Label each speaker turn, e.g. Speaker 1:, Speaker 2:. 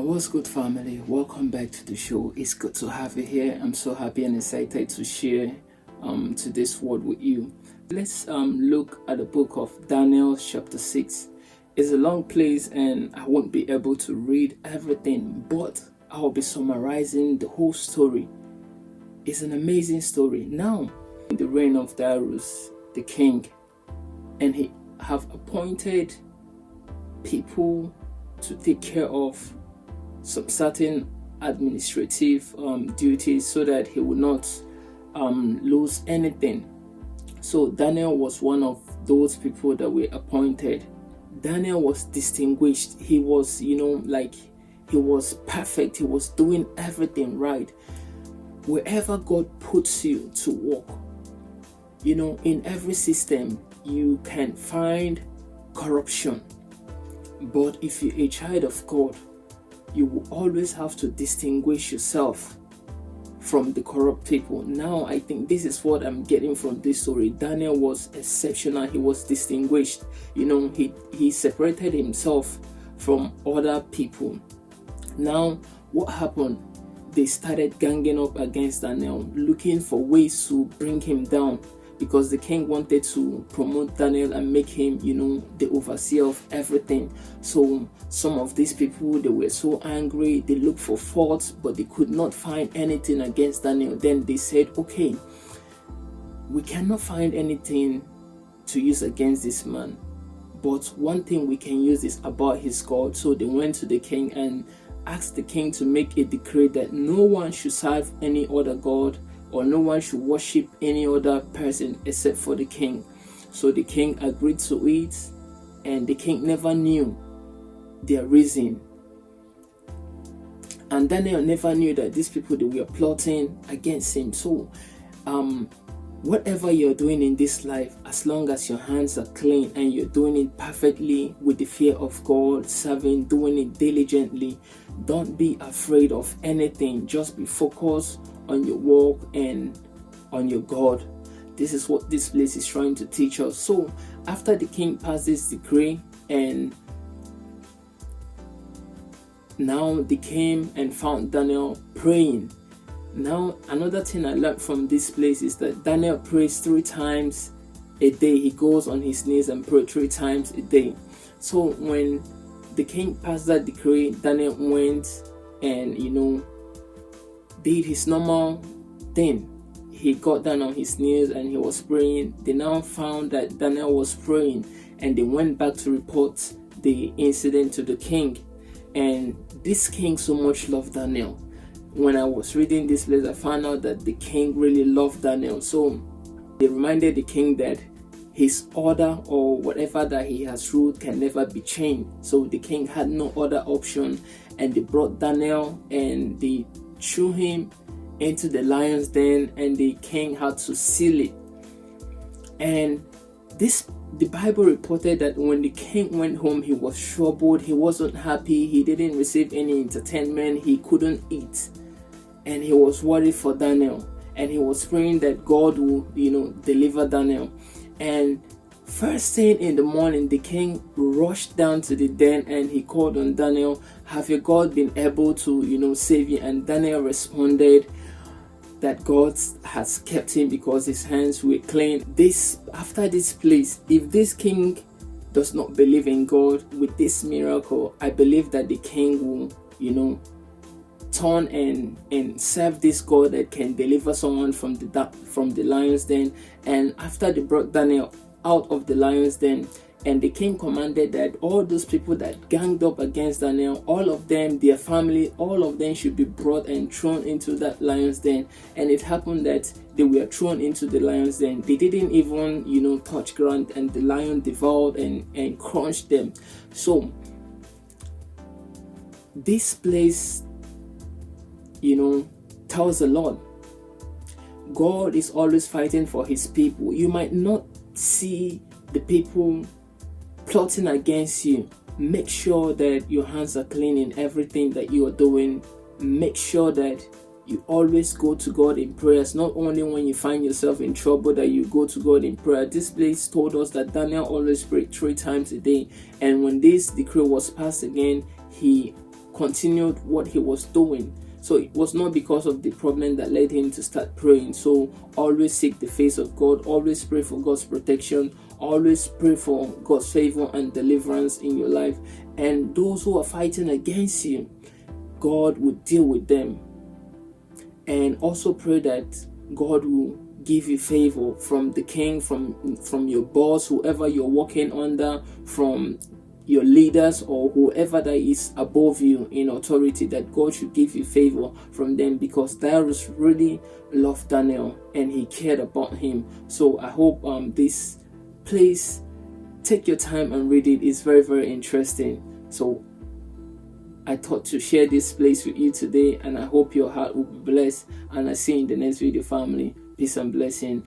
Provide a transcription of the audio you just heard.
Speaker 1: What's good, family? Welcome back to the show. It's good to have you here. I'm so happy and excited to share today's word with you. Let's look at the book of Daniel chapter 6. It's a long place and I won't be able to read everything, but I'll be summarizing the whole story. It's an amazing story. Now, in the reign of Darius, the king, and he have appointed people to take care of some certain administrative duties so that he would not lose anything. So Daniel was one of those people that were appointed. Daniel was distinguished. He was, he was perfect. He was doing everything right. Wherever God puts you to work, in every system, you can find corruption. But if you're a child of God, you will always have to distinguish yourself from the corrupt people. Now, I think this is what I'm getting from this story. Daniel was exceptional. He was distinguished. He separated himself from other people. Now, what happened? They started ganging up against Daniel, looking for ways to bring him down, because the king wanted to promote Daniel and make him, the overseer of everything. So some of these people, they were so angry, they looked for faults, but they could not find anything against Daniel. Then they said, okay, we cannot find anything to use against this man, but one thing we can use is about his God. So they went to the king and asked the king to make a decree that no one should serve any other God, or no one should worship any other person except for the king. So the king agreed to it, and the king never knew their reason. And Daniel never knew that these people, they were plotting against him. So whatever you're doing in this life, as long as your hands are clean and you're doing it perfectly with the fear of God, serving, doing it diligently, don't be afraid of anything. Just be focused on your work and on your God. This is what this place is trying to teach us. So after the king passed this decree, and now they came and found Daniel praying. Now, another thing I learned from this place is that Daniel prays 3 times a day. He goes on his knees and prays 3 times a day. So when the king passed that decree, Daniel went and did his normal thing. He got down on his knees and he was praying. They now found that Daniel was praying, and they went back to report the incident to the king. And this king so much loved Daniel. When I was reading this place, I found out that the king really loved Daniel. So they reminded the king that his order or whatever that he has ruled can never be changed. So the king had no other option, and they brought Daniel and they threw him into the lion's den, and the king had to seal it. And the Bible reported that when the king went home, he was troubled, he wasn't happy, he didn't receive any entertainment, he couldn't eat, and he was worried for Daniel, and he was praying that God will deliver Daniel. And first thing in the morning, the king rushed down to the den and he called on Daniel, "Have your God been able to save you?" And Daniel responded that God has kept him because his hands were clean. After this place, if this king does not believe in God with this miracle, I believe that the king will turn and serve this God that can deliver someone from the lion's den. And after they brought Daniel out of the lion's den, and the king commanded that all those people that ganged up against Daniel, all of them, their family, all of them should be brought and thrown into that lion's den. And it happened that they were thrown into the lion's den. They didn't even touch ground, and the lion devoured and crunched them. So this place tells a lot. God is always fighting for his people. You might not see the people plotting against you. Make sure that your hands are clean in everything that you are doing. Make sure that you always go to God in prayers, not only when you find yourself in trouble that you go to God in prayer. This place told us that Daniel always prayed 3 times a day, and when this decree was passed again, he continued what he was doing. So it was not because of the problem that led him to start praying. So always seek the face of God, always pray for God's protection, always pray for God's favor and deliverance in your life. And those who are fighting against you, God will deal with them. And also pray that God will give you favor from the king, from your boss, whoever you're working under, from your leaders or whoever that is above you in authority, that God should give you favor from them, because Darius really loved Daniel and he cared about him. So I hope this place, take your time and read it. It's very, very interesting. So I thought to share this place with you today, and I hope your heart will be blessed. And I see you in the next video, family. Peace and blessing.